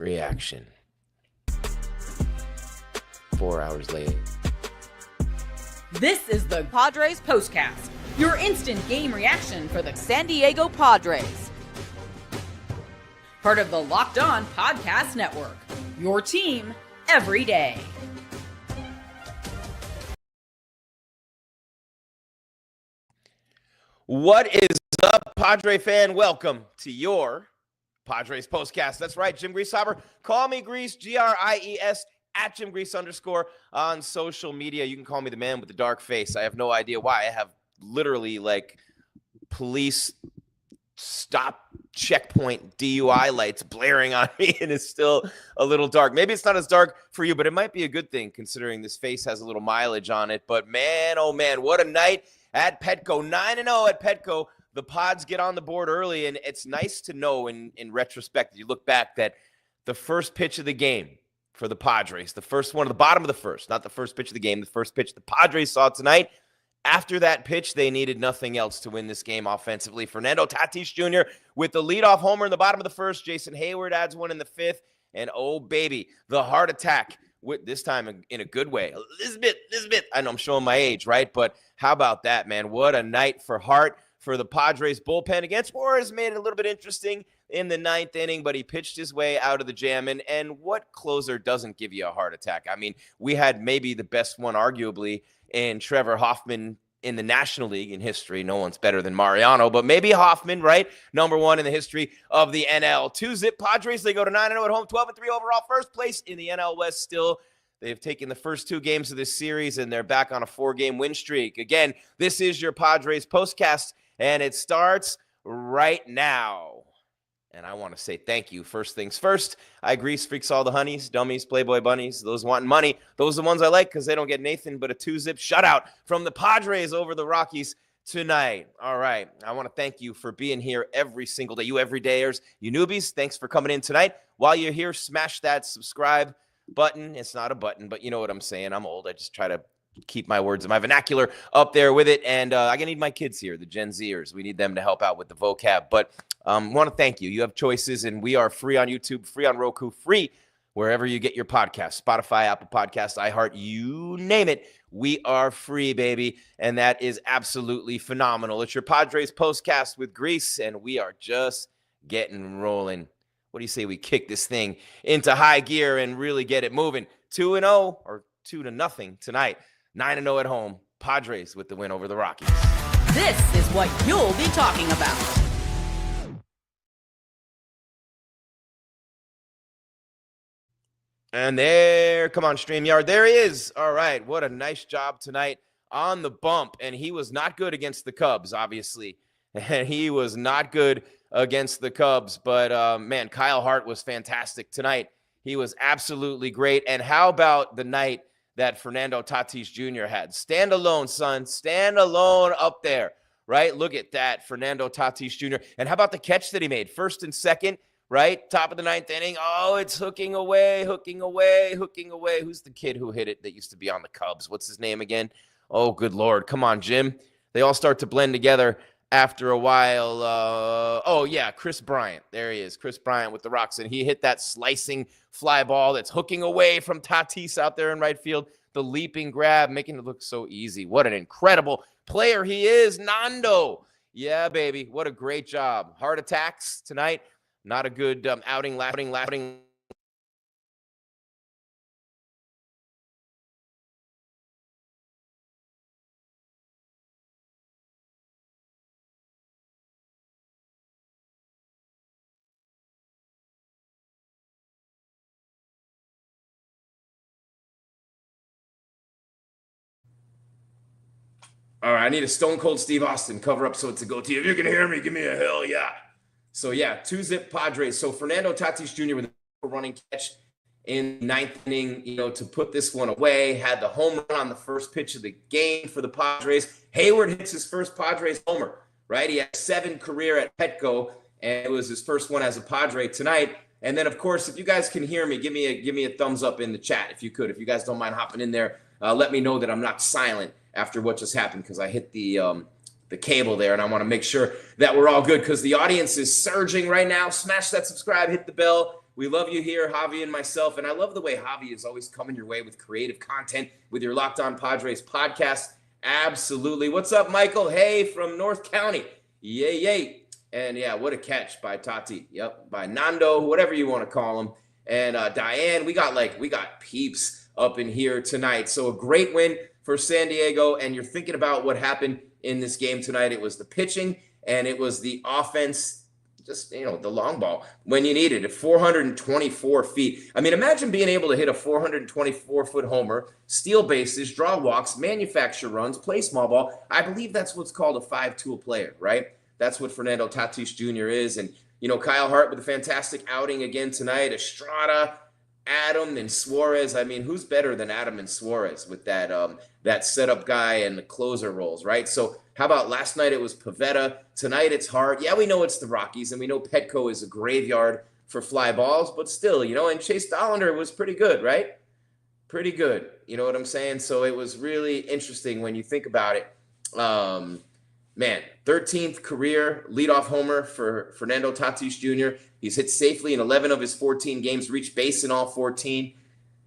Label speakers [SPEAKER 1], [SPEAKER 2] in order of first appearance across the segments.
[SPEAKER 1] reaction. 4 hours later.
[SPEAKER 2] This is the Padres POSTCAST, your instant game reaction for the San Diego Padres. Part of the Locked On Podcast Network, your team every day.
[SPEAKER 1] What is up, Padre fan? Welcome to your Padres POSTCAST. That's right, Jim Grieshaber. Call me Grease, G-R-I-E-S, at Jim Grease _ on social media. You can call me the man with the dark face. I have no idea why. I have literally like police stop checkpoint DUI lights blaring on me, and it's still a little dark. Maybe it's not as dark for you, but it might be a good thing considering this face has a little mileage on it. But man, oh man, what a night at Petco. 9-0 at Petco. The Pods get on the board early, and it's nice to know in retrospect, you look back, that the first pitch of the game for the Padres, the first one at the bottom of the first, not the first pitch of the game, the first pitch the Padres saw tonight, after that pitch, they needed nothing else to win this game offensively. Fernando Tatis Jr. with the leadoff homer in the bottom of the first. Jason Hayward adds one in the fifth. And oh, baby, the heart attack, with this time in a good way. Elizabeth, I know I'm showing my age, right? But how about that, man? What a night for Hart, for the Padres bullpen. Against Suarez made it a little bit interesting in the ninth inning, but he pitched his way out of the jam. And what closer doesn't give you a heart attack? I mean, we had maybe the best one, arguably, in Trevor Hoffman in the National League in history. No one's better than Mariano, but maybe Hoffman, right? Number one in the history of the NL. 2-zip Padres, they go to 9-0 at home, 12-3 overall, first place in the NL West still. They've taken the first two games of this series, and they're back on a 4-game win streak. Again, this is your Padres POSTCAST, and it starts right now. And I want to say thank you. First things first, I grease freaks all the honeys, dummies, Playboy bunnies, those wanting money. Those are the ones I like because they don't get Nathan but a 2-zip shutout from the Padres over the Rockies tonight. All right. I want to thank you for being here every single day. You everydayers, you newbies, thanks for coming in tonight. While you're here, smash that subscribe button. It's not a button, but you know what I'm saying. I'm old. I just try to keep my words and my vernacular up there with it. And I'm going to need my kids here, the Gen Zers. We need them to help out with the vocab. But want to thank you. You have choices, and we are free on YouTube, free on Roku, free wherever you get your podcasts, Spotify, Apple Podcasts, iHeart, you name it. We are free, baby, and that is absolutely phenomenal. It's your Padres POSTCAST with Grease, and we are just getting rolling. What do you say we kick this thing into high gear and really get it moving? 2-0 or 2-0 tonight. 9-0 at home. Padres with the win over the Rockies.
[SPEAKER 2] This is what you'll be talking about.
[SPEAKER 1] And there, come on, StreamYard. There he is. All right, what a nice job tonight on the bump. And he was not good against the Cubs, obviously. And he was not good against the Cubs. But, man, Kyle Hart was fantastic tonight. He was absolutely great. And how about the night that Fernando Tatis Jr. had? Stand alone, son. Stand alone up there, right? Look at that, Fernando Tatis Jr. And how about the catch that he made? First and second, right? Top of the ninth inning. Oh, it's hooking away. Who's the kid who hit it that used to be on the Cubs? What's his name again? Oh, good Lord. Come on, Jim. They all start to blend together after a while. Oh, yeah, Chris Bryant. There he is, Chris Bryant with the Rocks. And he hit that slicing fly ball that's hooking away from Tatis out there in right field. The leaping grab, making it look so easy. What an incredible player he is, Nando. Yeah, baby, what a great job. Heart attacks tonight. Not a good outing, laughing. All right, I need a Stone Cold Steve Austin cover up so it's a goatee. If you can hear me, give me a hell yeah. So, yeah, 2-zip Padres. So, Fernando Tatis Jr. with a running catch in ninth inning, to put this one away. Had the home run on the first pitch of the game for the Padres. Hayward hits his first Padres homer, right? He had 7 career at Petco, and it was his first one as a Padre tonight. And then, of course, if you guys can hear me, give me a thumbs up in the chat if you could. If you guys don't mind hopping in there, let me know that I'm not silent after what just happened, because I hit the cable there, and I want to make sure that we're all good because the audience is surging right now. Smash that subscribe, hit the bell, we love you here, Javi and myself. And I love the way Javi is always coming your way with creative content with your Locked On Padres podcast. Absolutely. What's up, Michael? Hey, from North County. Yay, yay. And yeah, what a catch by Tati. Yep, by Nando, whatever you want to call him. And Diane, we got peeps up in here tonight. So a great win for San Diego. And you're thinking about what happened in this game tonight. It was the pitching and it was the offense. Just, the long ball when you needed it, 424 feet. I mean, imagine being able to hit a 424-foot homer, steal bases, draw walks, manufacture runs, play small ball. I believe that's what's called a five-tool player, right? That's what Fernando Tatis Jr. is. And, Kyle Hart with a fantastic outing again tonight. Estrada, Adam, and Suarez. I mean, who's better than Adam and Suarez with that setup guy and the closer roles, right? So how about last night it was Pivetta. Tonight it's Hart. Yeah, we know it's the Rockies, and we know Petco is a graveyard for fly balls, but still, and Chase Dollander was pretty good, right? Pretty good. You know what I'm saying? So it was really interesting when you think about it. Man, 13th career leadoff homer for Fernando Tatis Jr. He's hit safely in 11 of his 14 games, reached base in all 14.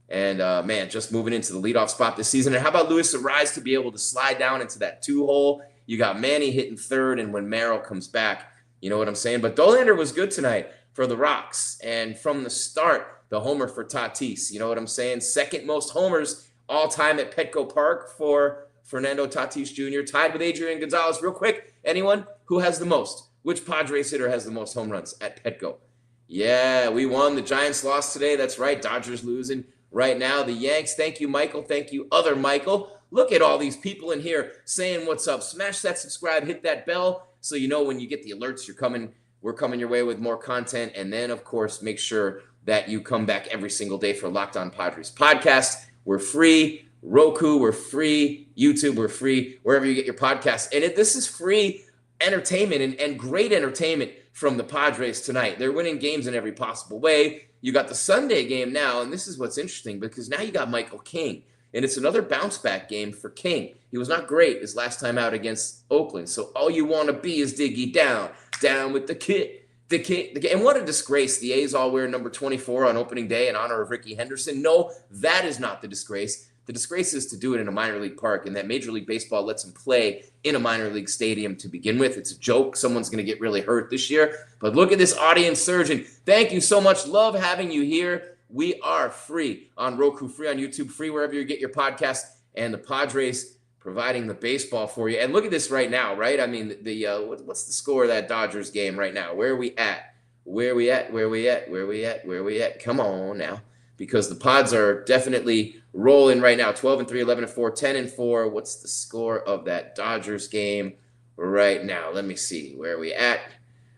[SPEAKER 1] And, man, just moving into the leadoff spot this season. And how about Luis Ariz to be able to slide down into that two-hole? You got Manny hitting third, and when Merrill comes back, you know what I'm saying? But Dollander was good tonight for the Rocks. And from the start, the homer for Tatis, you know what I'm saying? Second most homers all time at Petco Park for Fernando Tatis Jr., tied with Adrian Gonzalez. Real quick, anyone who has the most? Which Padres hitter has the most home runs at Petco? Yeah, we won. The Giants lost today. That's right. Dodgers losing right now. The Yanks, thank you, Michael. Thank you, other Michael. Look at all these people in here saying what's up. Smash that subscribe, hit that bell so you know when you get the alerts we're coming your way with more content. And then, of course, make sure that you come back every single day for Locked On Padres podcast. We're free. Roku, we're free. YouTube, we're free. Wherever you get your podcasts. And this is free entertainment and great entertainment from the Padres tonight. They're winning games in every possible way. You got the Sunday game now, and this is what's interesting because now you got Michael King. And it's another bounce-back game for King. He was not great his last time out against Oakland. So all you want to be is Diggy down with the kid. And what a disgrace. The A's all wear number 24 on opening day in honor of Ricky Henderson. No, that is not the disgrace. The disgrace is to do it in a minor league park, and that Major League Baseball lets him play in a minor league stadium to begin with. It's a joke. Someone's going to get really hurt this year. But look at this audience surge, and thank you so much. Love having you here. We are free on Roku, free on YouTube, free wherever you get your podcast, and the Padres providing the baseball for you. And look at this right now, right? I mean, what's the score of that Dodgers game right now? Where are we at? Where we at? Come on now. Because the Pods are definitely rolling right now. 12-3, 11-4, 10-4. What's the score of that Dodgers game right now? Let me see. Where are we at?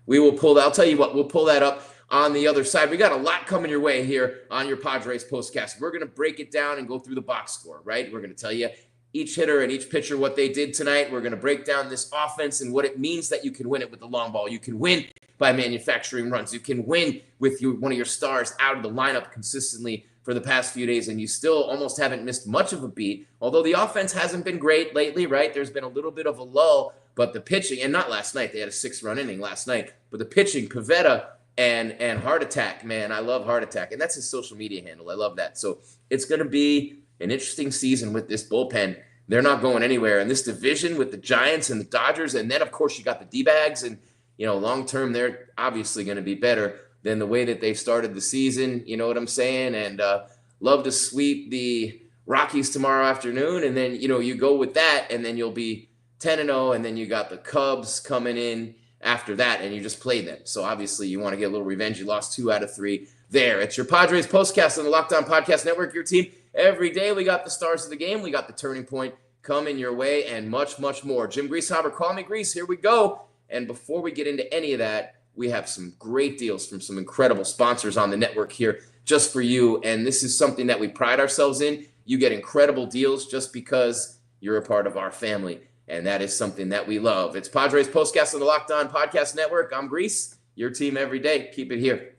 [SPEAKER 1] We will pull that. I'll tell you what, we'll pull that up on the other side. We got a lot coming your way here on your Padres postcast. We're going to break it down and go through the box score, right? We're going to tell you each hitter and each pitcher what they did tonight. We're going to break down this offense and what it means that you can win it with the long ball. You can win by manufacturing runs. You can win with one of your stars out of the lineup consistently for the past few days, and you still almost haven't missed much of a beat, although the offense hasn't been great lately, right? There's been a little bit of a lull, but the pitching, and not last night, they had a 6-run inning last night, but the pitching, Pivetta and Heart Attack, man, I love Heart Attack, and that's his social media handle. I love that. So it's going to be an interesting season with this bullpen. They're not going anywhere. And this division with the Giants and the Dodgers, and then, of course, you got the D-bags, and, long-term, they're obviously going to be better than the way that they've started the season. You know what I'm saying? And love to sweep the Rockies tomorrow afternoon. And then, you go with that, and then you'll be 10-0, and then you got the Cubs coming in after that, and you just play them. So obviously you want to get a little revenge. You lost 2 out of 3 there. It's your Padres postcast on the Locked On Podcast Network, your team every day. We got the stars of the game. We got the turning point coming your way, and much, much more. Jim Grieshaber, call me Grease. Here we go. And before we get into any of that, we have some great deals from some incredible sponsors on the network here just for you. And this is something that we pride ourselves in. You get incredible deals just because you're a part of our family. And that is something that we love. It's Padres Postcast on the Locked On Podcast Network. I'm Grease, your team every day. Keep it here.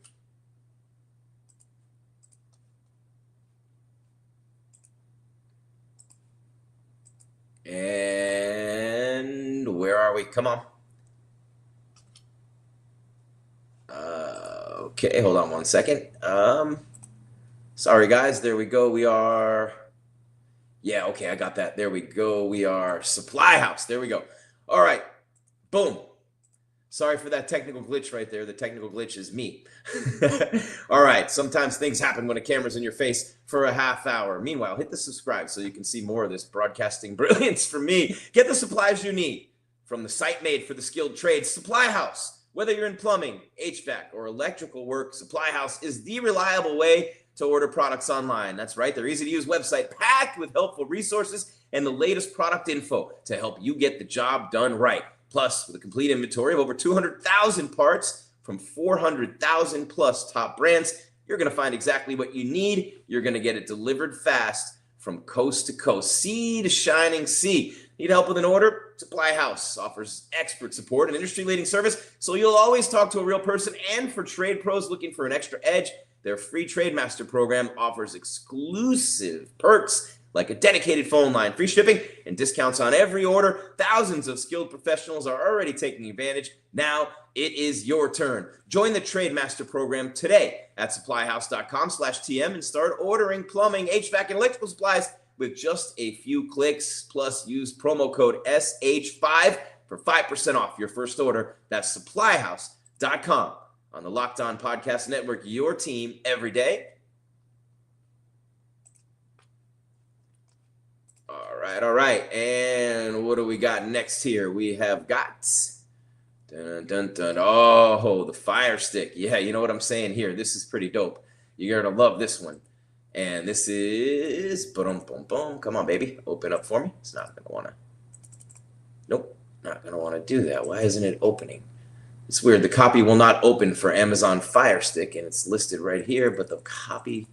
[SPEAKER 1] And where are we? Come on. Okay, hold on one second. Sorry guys, there we go. We are, yeah, okay, I got that. There we go. We are Supply House. There we go. All right, boom. Sorry for that technical glitch right there. The technical glitch is me. All right, sometimes things happen when a camera's in your face for a half hour. Meanwhile, hit the subscribe so you can see more of this broadcasting brilliance from me. Get the supplies you need from the site made for the skilled trades, Supply House. Whether you're in plumbing, HVAC, or electrical work, Supply House is the reliable way to order products online. That's right, their easy-to-use website packed with helpful resources and the latest product info to help you get the job done right. Plus, with a complete inventory of over 200,000 parts from 400,000 plus top brands, you're going to find exactly what you need. You're going to get it delivered fast from coast to coast, sea to shining sea. Need help with an order? Supply House offers expert support and industry-leading service, so you'll always talk to a real person. And for trade pros looking for an extra edge, their free Trade Master program offers exclusive perks like a dedicated phone line, free shipping, and discounts on every order. Thousands of skilled professionals are already taking advantage. Now it is your turn. Join the Trade Master program today at supplyhouse.com/TM and start ordering plumbing, HVAC, and electrical supplies with just a few clicks. Plus, use promo code SH5 for 5% off your first order. That's supplyhouse.com on the Locked On Podcast Network, your team every day. All right. And what do we got next here? We have got, oh, the Fire Stick. Yeah, you know what I'm saying here. This is pretty dope. You're going to love this one. And this is, boom, boom, boom. Come on, baby. Open up for me. It's not going to want to. Nope, not going to want to do that. Why isn't it opening? It's weird. The copy will not open for Amazon Fire Stick, and it's listed right here, but the copy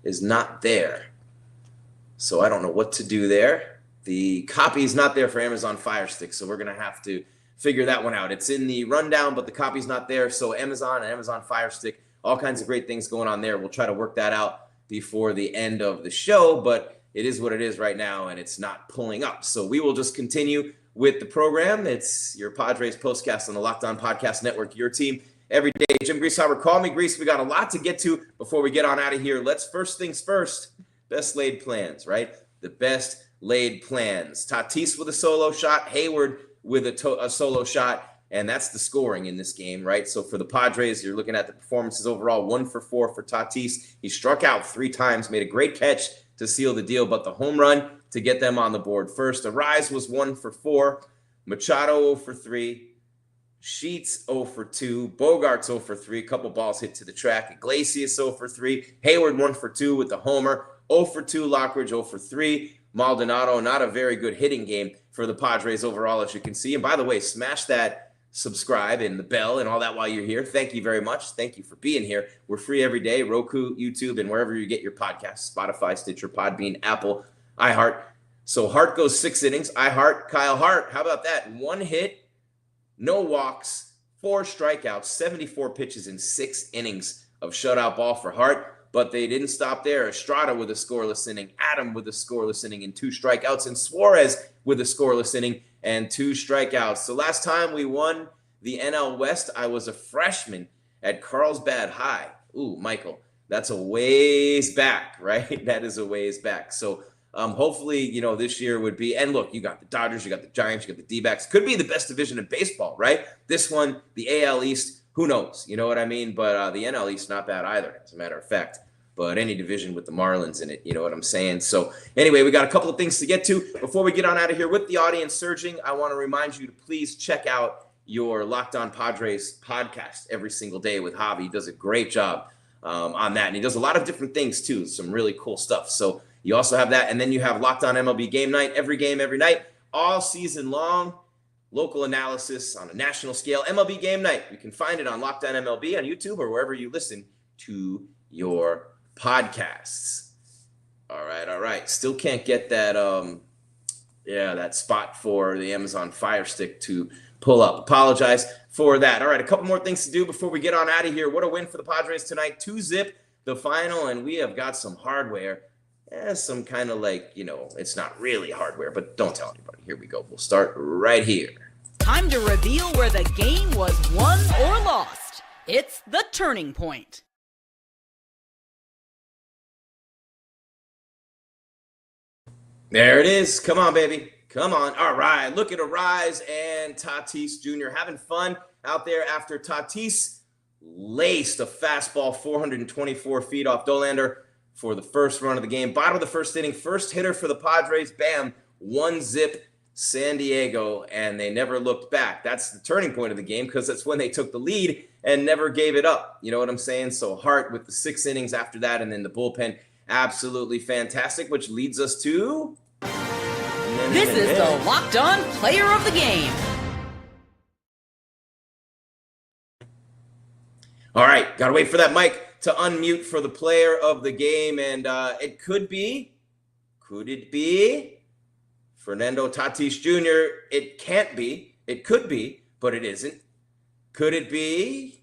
[SPEAKER 1] is not there. So I don't know what to do there. The copy is not there for Amazon Fire Stick, so we're going to have to figure that one out. It's in the rundown, but the copy's not there. So Amazon and Amazon Fire Stick, all kinds of great things going on there. We'll try to work that out before the end of the show, but it is what it is right now, and it's not pulling up. So we will just continue with the program. It's your Padres postcast on the Locked On Podcast Network, your team every day. Jim Grieshaber, call me Grease. We got a lot to get to before we get on out of here. Let's first things first, best laid plans, right? The best laid plans. Tatis with a solo shot, Hayward with a solo shot, and that's the scoring in this game, right? So for the Padres, you're looking at the performances overall, 1 for 4 for Tatis. He struck out 3 times, made a great catch to seal the deal, but the home run to get them on the board first. Arise was 1 for 4, Machado 0 for 3, Sheets 0 for 2, Bogarts 0 for 3, a couple balls hit to the track, Iglesias 0 for 3, Hayward 1 for 2 with the homer, 0 for 2, Lockridge 0 for 3, Maldonado, not a very good hitting game for the Padres overall, as you can see. And by the way, smash that subscribe and the bell and all that while you're here. Thank you very much. Thank you for being here. We're free every day, Roku, YouTube, and wherever you get your podcasts, Spotify, Stitcher, Podbean, Apple, iHeart. So Hart goes 6 innings. Kyle Hart, how about that? 1 hit, no walks, 4 strikeouts, 74 pitches in 6 innings of shutout ball for Hart. But they didn't stop there. Estrada with a scoreless inning, Adam with a scoreless inning and 2 strikeouts, and Suarez with a scoreless inning and 2 strikeouts. So last time we won the NL West, I was a freshman at Carlsbad High. Ooh, Michael, that's a ways back, right? That is a ways back. So hopefully, this year would be, and look, you got the Dodgers, you got the Giants, you got the D-backs. Could be the best division in baseball, right? This one, the AL East, who knows? You know what I mean? But the NL East, not bad either, as a matter of fact. But any division with the Marlins in it, you know what I'm saying? So anyway, we got a couple of things to get to. Before we get on out of here with the audience surging, I want to remind you to please check out your Locked On Padres podcast every single day with Javi. He does a great job on that. And he does a lot of different things too, some really cool stuff. So you also have that. And then you have Locked On MLB Game Night, every game, every night, all season long. Local analysis on a national scale. MLB Game Night. You can find it on Locked On MLB on YouTube or wherever you listen to your podcasts. All right. Still can't get that that spot for the Amazon Fire Stick to pull up. Apologize for that. All right, a couple more things to do before we get on out of here. What a win for the Padres tonight. 2-zip the final, and we have got some hardware. Some kind of it's not really hardware, but don't tell anybody. Here we go. We'll start right here.
[SPEAKER 2] Time to reveal where the game was won or lost. It's the turning point.
[SPEAKER 1] There it is. Come on, baby. Come on. All right. Look at Arise and Tatis Jr. having fun out there after Tatis laced a fastball 424 feet off Dolander for the first run of the game. Bottom of the first inning, first hitter for the Padres. Bam. 1-zip San Diego, and they never looked back. That's the turning point of the game because that's when they took the lead and never gave it up. You know what I'm saying? So Hart with the 6 innings after that, and then the bullpen. Absolutely fantastic, which leads us to...
[SPEAKER 2] This is the Locked On Player of the Game.
[SPEAKER 1] All right, got to wait for that mic to unmute for the player of the game, and it could it be Fernando Tatis Jr.? It can't be. It could be, but it isn't. Could it be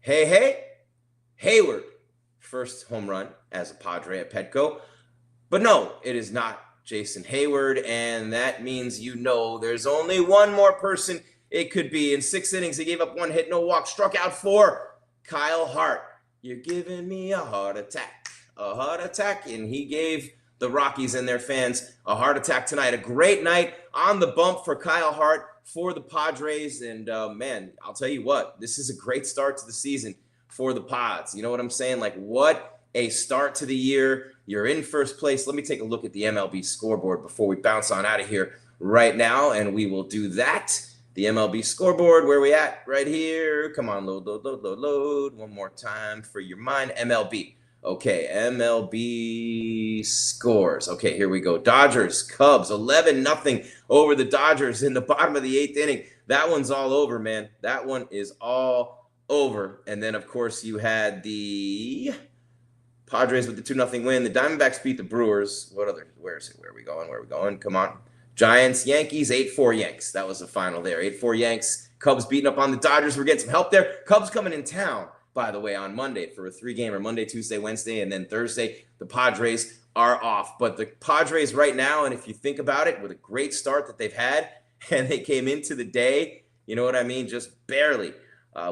[SPEAKER 1] Hayward? First home run as a Padre at Petco. But no, it is not Jason Hayward, and that means there's only one more person it could be. In 6 innings, he gave up 1 hit, no walk, struck out 4. Kyle Hart. You're giving me a heart attack. And he gave the Rockies and their fans a heart attack tonight. A great night on the bump for Kyle Hart for the Padres. And man, I'll tell you what, this is a great start to the season for the Pods. You know what I'm saying? Like, what a start to the year. You're in first place. Let me take a look at the MLB scoreboard before we bounce on out of here right now, and we will do that. The MLB scoreboard, where we at? Right here. Come on, load. One more time for your mind. MLB. Okay, MLB scores. Okay, here we go. Dodgers, Cubs, 11-0 over the Dodgers in the bottom of the 8th inning. That one's all over, man. That one is all over. And then, of course, you had the Padres with the 2-0 win. The Diamondbacks beat the Brewers. Where is it? Where are we going? Come on. Giants, Yankees, 8-4 Yanks. That was the final there. 8-4 Yanks. Cubs beating up on the Dodgers. We're getting some help there. Cubs coming in town, by the way, on Monday for a 3-gamer. Monday, Tuesday, Wednesday, and then Thursday, the Padres are off. But the Padres right now, and if you think about it, with a great start that they've had, and they came into the day, you know what I mean, just barely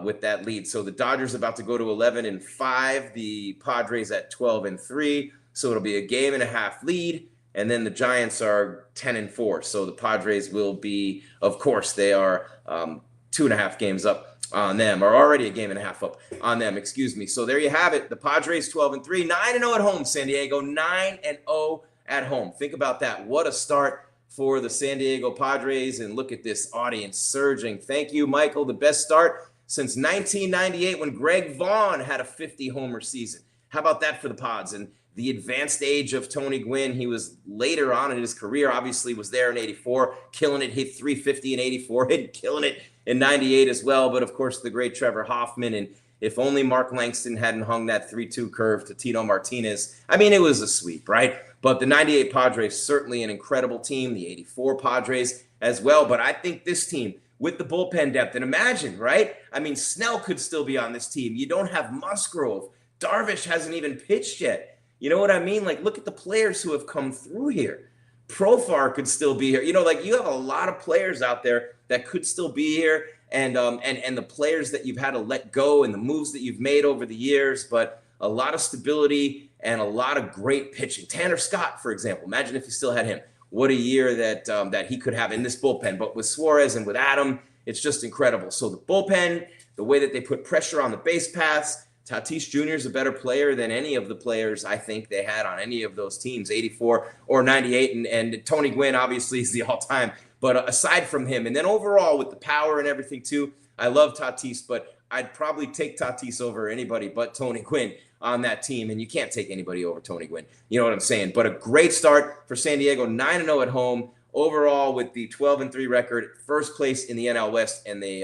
[SPEAKER 1] with that lead. So the Dodgers about to go to 11-5, the Padres at 12-3. So it'll be a 1.5-game lead. And then the Giants are 10-4. So the Padres will be, of course, they are 2.5 games up on them, or already 1.5 games up on them, excuse me. So there you have it. The Padres 12-3, 9-0 at home, San Diego, 9-0 at home. Think about that. What a start for the San Diego Padres. And look at this audience surging. Thank you, Michael. The best start since 1998 when Greg Vaughn had a 50-homer season. How about that for the Pods? And the advanced age of Tony Gwynn, he was later on in his career, obviously was there in 84, killing it, hit 350 in 84, killing it in 98 as well. But of course, the great Trevor Hoffman. And if only Mark Langston hadn't hung that 3-2 curve to Tito Martinez. I mean, it was a sweep, right? But the 98 Padres, certainly an incredible team. The 84 Padres as well. But I think this team, with the bullpen depth, and imagine, right? I mean, Snell could still be on this team. You don't have Musgrove. Darvish hasn't even pitched yet. You know what I mean? Like, look at the players who have come through here. Profar could still be here. You know, like, you have a lot of players out there that could still be here, and the players that you've had to let go and the moves that you've made over the years, but a lot of stability and a lot of great pitching. Tanner Scott, for example. Imagine if you still had him. What a year that he could have in this bullpen. But with Suarez and with Adam, it's just incredible. So the bullpen, the way that they put pressure on the base paths, Tatis Jr. is a better player than any of the players I think they had on any of those teams, 84 or 98. And Tony Gwynn obviously is the all-time. But aside from him, and then overall with the power and everything too, I love Tatis, but I'd probably take Tatis over anybody but Tony Gwynn on that team. And you can't take anybody over Tony Gwynn. You know what I'm saying? But a great start for San Diego, 9-0 at home. Overall, with the 12-3 record, first place in the NL West, and they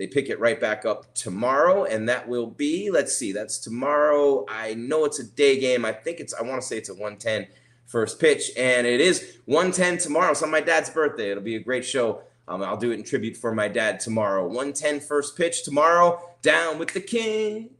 [SPEAKER 1] pick it right back up tomorrow, and that will be, let's see, that's tomorrow. I know it's a day game. I want to say it's a 1:10 first pitch, and it is 1:10 tomorrow. It's on my dad's birthday. It'll be a great show. I'll do it in tribute for my dad tomorrow. 1:10 first pitch tomorrow. Down with the king,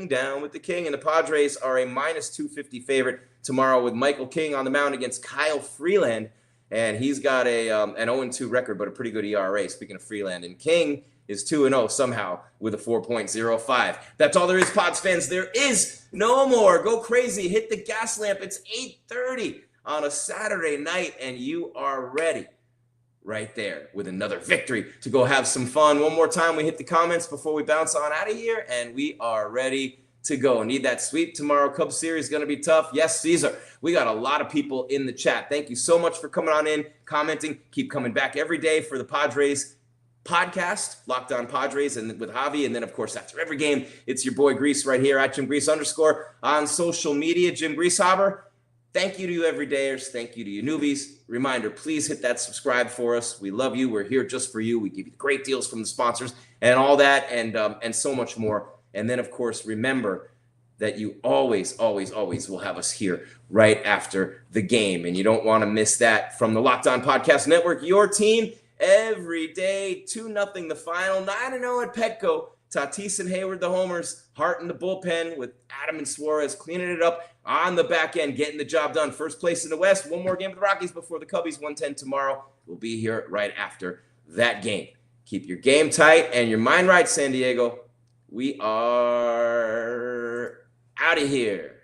[SPEAKER 1] down with the king, and the Padres are a -250 favorite tomorrow with Michael King on the mound against Kyle Freeland. And he's got an 0-2 record, but a pretty good ERA. Speaking of Freeland, and King is 2-0 somehow with a 4.05. That's all there is, Pods fans. There is no more. Go crazy. Hit the gas lamp. It's 8:30 on a Saturday night, and you are ready right there with another victory to go have some fun. One more time, we hit the comments before we bounce on out of here, and we are ready to go. Need that sweep tomorrow. Cubs series is going to be tough. Yes, Caesar. We got a lot of people in the chat. Thank you so much for coming on in, commenting. Keep coming back every day for the Padres podcast, Locked On Padres, and with Javi. And then, of course, after every game, it's your boy Grease right here at @JimGrease_ on social media. Jim Grieshaber. Thank you to you everydayers. Thank you to you newbies. Reminder, please hit that subscribe for us. We love you. We're here just for you. We give you great deals from the sponsors and all that and so much more. And then, of course, remember that you always, always, always will have us here right after the game. And you don't want to miss that from the Locked On Podcast Network. Your team every day, 2-0 the final, 9-0 at Petco. Tatis and Hayward, the homers, Hart in the bullpen with Adam and Suarez cleaning it up on the back end, getting the job done. First place in the West, one more game with the Rockies before the Cubbies, 110 tomorrow. We'll be here right after that game. Keep your game tight and your mind right, San Diego. We are out of here.